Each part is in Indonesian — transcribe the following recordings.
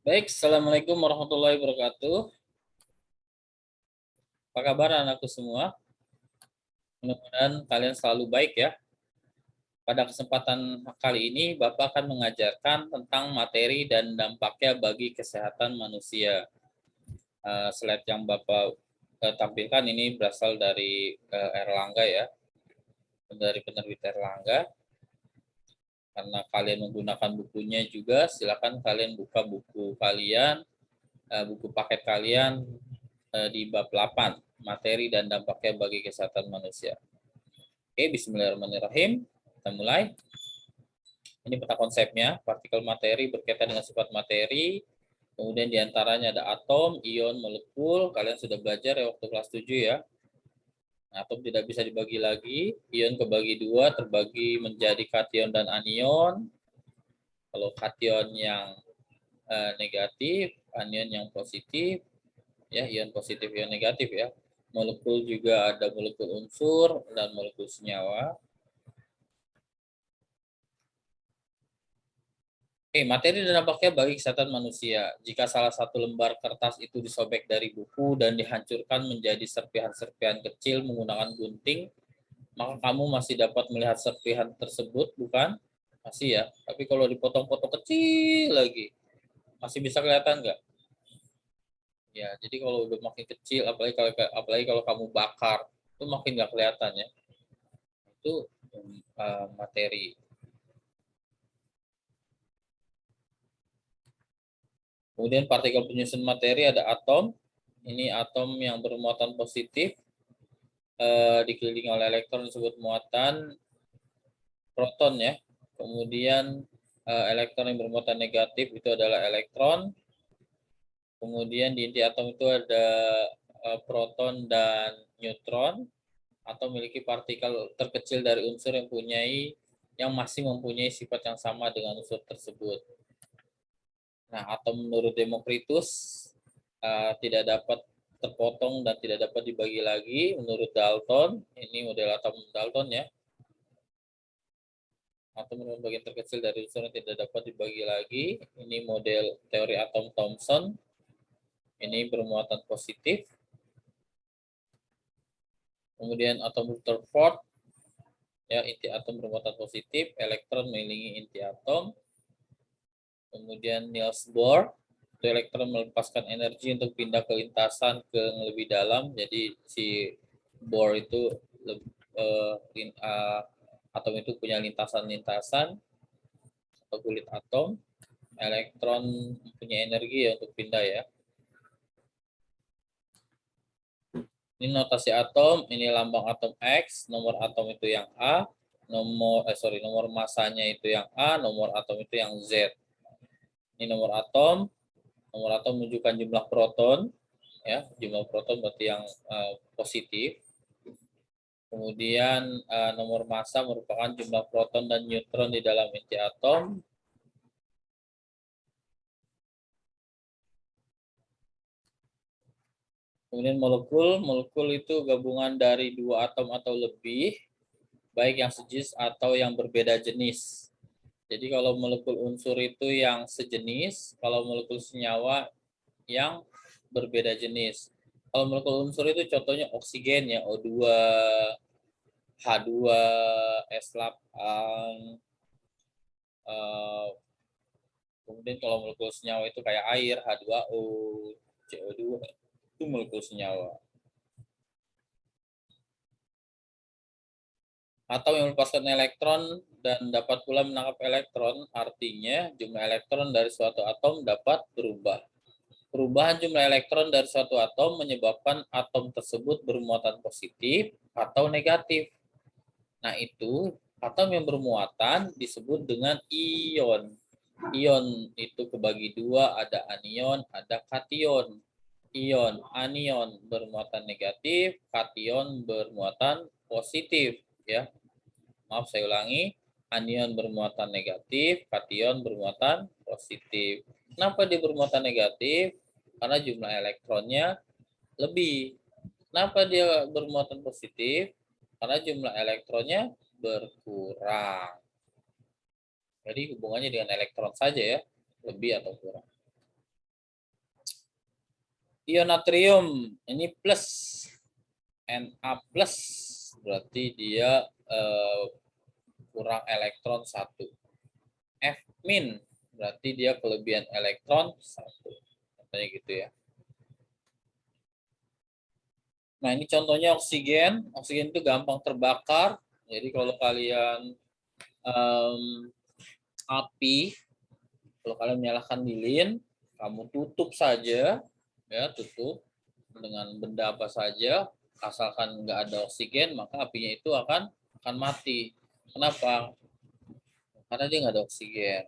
Baik, Assalamualaikum warahmatullahi wabarakatuh. Apa kabar anakku semua? Mudah-mudahan kalian selalu baik ya. Pada kesempatan kali ini, Bapak akan mengajarkan tentang materi dan dampaknya bagi kesehatan manusia. Slide yang Bapak tampilkan ini berasal dari Erlangga ya, dari penerbit Erlangga. Karena kalian menggunakan bukunya juga, silakan kalian buka buku kalian, buku paket kalian di bab 8, materi dan dampaknya bagi kesehatan manusia. Oke, bismillahirrahmanirrahim. Kita mulai. Ini peta konsepnya, partikel materi berkaitan dengan sifat materi, kemudian diantaranya ada atom, ion, molekul, kalian sudah belajar ya waktu kelas 7 ya. Atom tidak bisa dibagi lagi, ion kebagi dua, terbagi menjadi kation dan anion. Kalau kation yang negatif, anion yang positif, ya ion positif, ion negatif ya. Molekul juga ada molekul unsur dan molekul senyawa. Oke, materi dan dampaknya bagi kesehatan manusia. Jika salah satu lembar kertas itu disobek dari buku dan dihancurkan menjadi serpihan-serpihan kecil menggunakan gunting, maka kamu masih dapat melihat serpihan tersebut, bukan? Masih ya. Tapi kalau dipotong-potong kecil lagi, masih bisa kelihatan nggak? Ya, jadi kalau udah makin kecil, apalagi kalau kamu bakar, itu makin nggak kelihatan ya. Itu materi. Kemudian partikel penyusun materi ada atom. Ini atom yang bermuatan positif, dikelilingi oleh elektron disebut muatan proton ya. Kemudian elektron yang bermuatan negatif itu adalah elektron. Kemudian di inti atom itu ada proton dan neutron, atau memiliki partikel terkecil dari unsur yang masih mempunyai sifat yang sama dengan unsur tersebut. Nah, atom menurut Demokritus tidak dapat terpotong dan tidak dapat dibagi lagi. Menurut Dalton, ini model atom Dalton ya, atom merupakan bagian terkecil dari unsur yang tidak dapat dibagi lagi. Ini model teori atom Thomson, ini bermuatan positif. Kemudian atom Rutherford, ya inti atom bermuatan positif, elektron mengelilingi inti atom. Kemudian Niels Bohr, itu elektron melepaskan energi untuk pindah ke lintasan ke yang lebih dalam. Jadi si Bohr itu atom itu punya lintasan-lintasan atau kulit atom. Elektron punya energi ya untuk pindah ya. Ini notasi atom, ini lambang atom X, nomor atom itu yang A, nomor masanya itu yang A, nomor atom itu yang Z. Ini nomor atom menunjukkan jumlah proton, ya jumlah proton berarti yang positif. Kemudian nomor massa merupakan jumlah proton dan neutron di dalam inti atom. Kemudian molekul itu gabungan dari dua atom atau lebih, baik yang sejenis atau yang berbeda jenis. Jadi kalau molekul unsur itu yang sejenis, kalau molekul senyawa yang berbeda jenis. Kalau molekul unsur itu contohnya oksigen ya, O2, H2, S8, kemudian kalau molekul senyawa itu kayak air, H2O, CO2, itu molekul senyawa. Atau yang melepaskan elektron dan dapat pula menangkap elektron, artinya jumlah elektron dari suatu atom dapat berubah. Perubahan jumlah elektron dari suatu atom menyebabkan atom tersebut bermuatan positif atau negatif. Nah, itu atom yang bermuatan disebut dengan ion. Ion itu kebagi dua, ada anion, ada kation. Ion anion bermuatan negatif, kation bermuatan positif ya. Maaf saya ulangi, anion bermuatan negatif, kation bermuatan positif. Kenapa dia bermuatan negatif? Karena jumlah elektronnya lebih. Kenapa dia bermuatan positif? Karena jumlah elektronnya berkurang. Jadi hubungannya dengan elektron saja ya, lebih atau kurang. Ion natrium ini plus, Na plus, berarti dia kurang elektron 1. F min, berarti dia kelebihan elektron 1. Katanya gitu ya. Nah, ini contohnya oksigen. Oksigen itu gampang terbakar. Jadi kalau kalian api, kalau kalian menyalakan lilin, kamu tutup saja, ya tutup dengan benda apa saja, asalkan nggak ada oksigen, maka apinya itu akan mati. Kenapa? Karena dia nggak ada oksigen.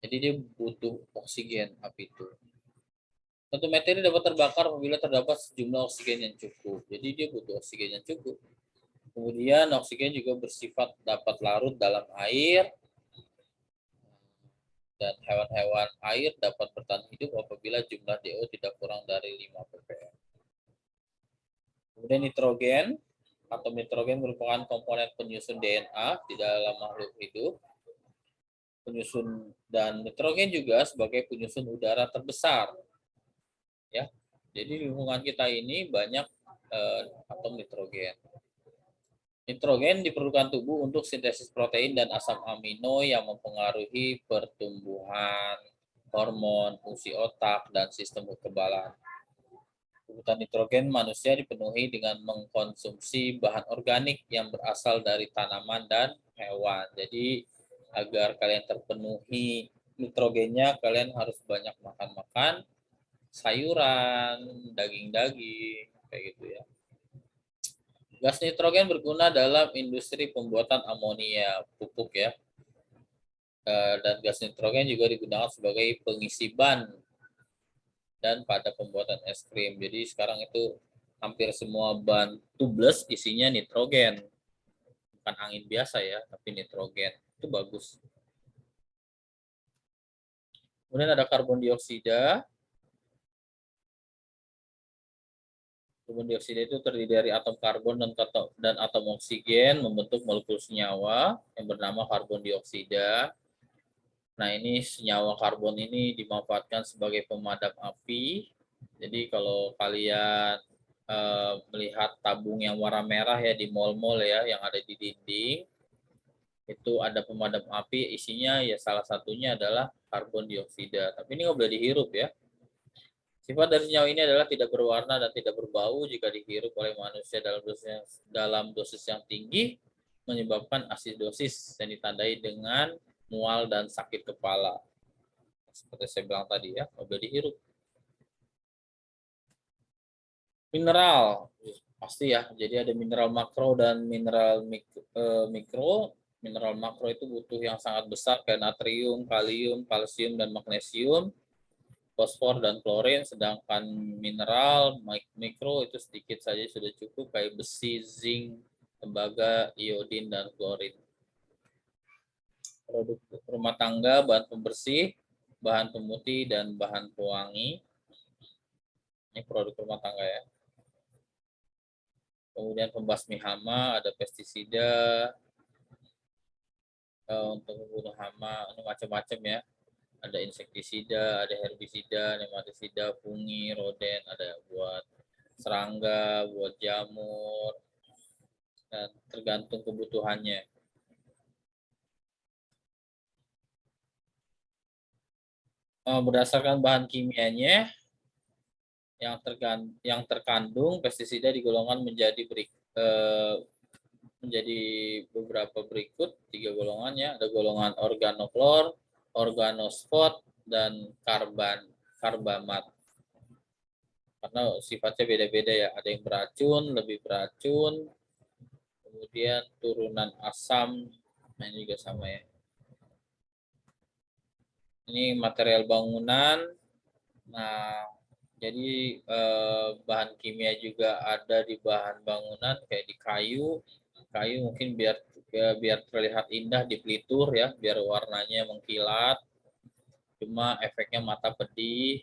Jadi dia butuh oksigen api itu. Suatu materi dapat terbakar apabila terdapat sejumlah oksigen yang cukup. Jadi dia butuh oksigen yang cukup. Kemudian oksigen juga bersifat dapat larut dalam air, dan hewan-hewan air dapat bertahan hidup apabila jumlah DO tidak kurang dari 5 ppm. Kemudian nitrogen. Atom nitrogen merupakan komponen penyusun DNA di dalam makhluk hidup. Penyusun dan nitrogen juga sebagai penyusun udara terbesar. Ya, jadi di lingkungan kita ini banyak atom nitrogen. Nitrogen diperlukan tubuh untuk sintesis protein dan asam amino yang mempengaruhi pertumbuhan, hormon, fungsi otak, dan sistem kekebalan. Kebutuhan nitrogen manusia dipenuhi dengan mengkonsumsi bahan organik yang berasal dari tanaman dan hewan. Jadi agar kalian terpenuhi nitrogennya, kalian harus banyak makan-makan sayuran, daging-daging, kayak gitu ya. Gas nitrogen berguna dalam industri pembuatan amonia, pupuk ya. Dan gas nitrogen juga digunakan sebagai pengisi ban dan pada pembuatan es krim. Jadi sekarang itu hampir semua ban tubeless isinya nitrogen. Bukan angin biasa ya, tapi nitrogen. Itu bagus. Kemudian ada karbon dioksida. Karbon dioksida itu terdiri dari atom karbon dan atom oksigen membentuk molekul senyawa yang bernama karbon dioksida. Nah, ini senyawa karbon ini dimanfaatkan sebagai pemadam api. Jadi kalau kalian melihat tabung yang warna merah ya di mall-mall ya yang ada di dinding, itu ada pemadam api, isinya ya salah satunya adalah karbon dioksida. Tapi ini nggak boleh dihirup ya. Sifat dari senyawa ini adalah tidak berwarna dan tidak berbau jika dihirup oleh manusia dalam dosis yang tinggi, menyebabkan asidosis yang ditandai dengan mual dan sakit kepala. Seperti saya bilang tadi ya, mobil dihirup. Mineral, pasti ya. Jadi ada mineral makro dan mineral mikro. Mineral makro itu butuh yang sangat besar kayak natrium, kalium, kalsium, dan magnesium, fosfor dan klorin. Sedangkan mineral mikro itu sedikit saja sudah cukup kayak besi, zinc, tembaga, iodin, dan klorin. Produk rumah tangga, bahan pembersih, bahan pemutih, dan bahan pewangi. Ini produk rumah tangga ya. Kemudian pembasmi hama, ada pestisida untuk membunuh hama, ini macam-macam ya. Ada insektisida, ada herbisida, nematisida, fungi, roden, ada buat serangga, buat jamur, dan tergantung kebutuhannya. Berdasarkan bahan kimianya, yang terkandung pestisida digolongkan menjadi beberapa berikut, 3 golongannya. Ada golongan organoklor, organosfot, dan karbamat. Karena sifatnya beda-beda ya. Ada yang beracun, lebih beracun, kemudian turunan asam, nah ini juga sama ya. Ini material bangunan. Nah, jadi bahan kimia juga ada di bahan bangunan kayak di kayu. Kayu mungkin biar terlihat indah di pelitur ya, biar warnanya mengkilat. Cuma efeknya mata pedih.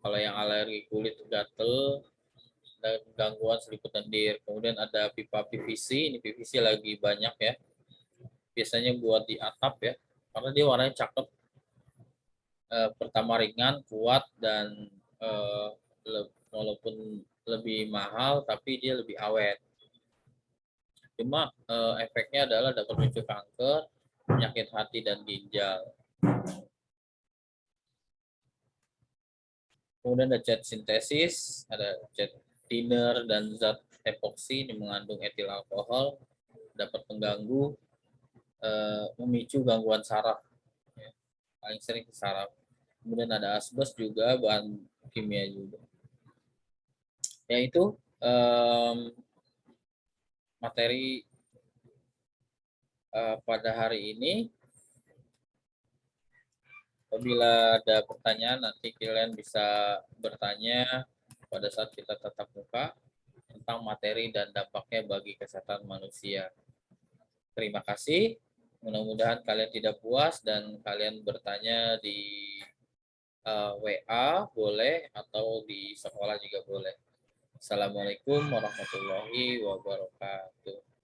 Kalau yang alergi kulit gatel, dan gangguan seliput lendir. Kemudian ada pipa PVC. Ini PVC lagi banyak ya. Biasanya buat di atap ya, karena dia warnanya cakep. Pertama ringan, kuat, dan walaupun lebih mahal tapi dia lebih awet. Cuma efeknya adalah dapat memicu kanker, penyakit hati dan ginjal. Kemudian ada cat sintesis, ada cat thinner dan zat epoksi yang mengandung etil alkohol, dapat mengganggu, memicu gangguan saraf, ya. Paling sering ke saraf. Kemudian ada asbes juga, bahan kimia juga. Yaitu materi pada hari ini. Apabila ada pertanyaan, nanti kalian bisa bertanya pada saat kita tatap muka tentang materi dan dampaknya bagi kesehatan manusia. Terima kasih. Mudah-mudahan kalian tidak puas dan kalian bertanya di WA boleh atau di sekolah juga boleh. Assalamualaikum warahmatullahi wabarakatuh.